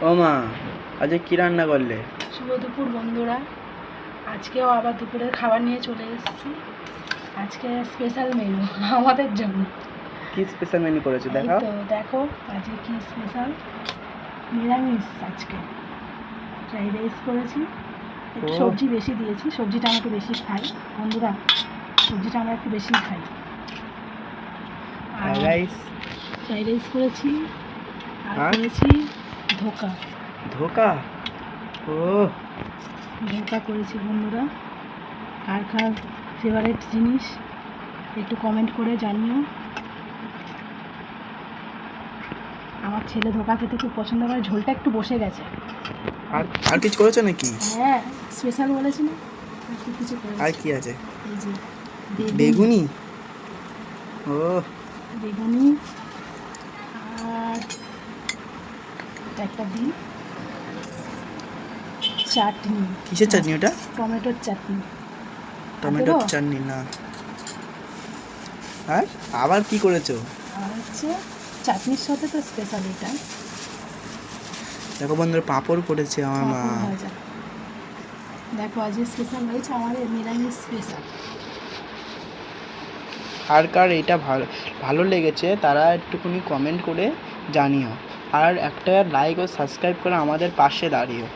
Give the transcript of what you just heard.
ও মা, আজকে কি রান্না করলে? শুভ দুপুর বন্ধুরা, আজকেও আবার দুপুরের খাবার নিয়ে চলে এসেছি। আজকে স্পেশাল মেনু আমাদের জন্য। কি স্পেশাল মেনু করেছো এই দেখাও। তো দেখো আজকে কি স্পেশাল। নিরামিষ আজকে। ফ্রাইড রাইস করেছি, একটু ও সবজি বেশি দিয়েছি, সবজিটা আমাকে বেশি খাই বন্ধুরা, সবজিটা আমরা একটু বেশি খাই। ফ্রাইড আর রাইস ফ্রাইড রাইস করেছি, আর আর করেছি ধোকা। ধোকা। ও ধোকা করেছি বন্ধুরা। কার কার ফেভারিট জিনিস একটু কমেন্ট করে জানিও। আমার ছেলে ধোকা খেতে খুব পছন্দ করে, ঝোলটা একটু বসে গেছে। আর আর কিছু করেছো নাকি? হ্যাঁ, স্পেশাল বলেছি না, একটু কিছু আর করেছি। কি আছে? এই যে বেগুনি, বেগুনি। ও বেগুনি আর একটা দিন চাটনি। কিসের চাটনি ওটা? টমেটোর চাটনি। টমেটোর চাটনি না। আর আবার কি করেছো? আর হচ্ছে চাটনির সাথে তো স্পেশাল এটা দেখো বন্ধুরা, পাঁপড় করেছে আমার মা। পাঁপড় ভাজা। দেখো আজকে স্পেশাল হয়েছে আমাদের নিরামিষ স্পেশাল। আর কার এটা ভালো ভালো লেগেছে তারা একটুখানি কমেন্ট করে জানিও। আর একটা লাইক ও সাবস্ক্রাইব করে আমাদের পাশে দাঁড়িও।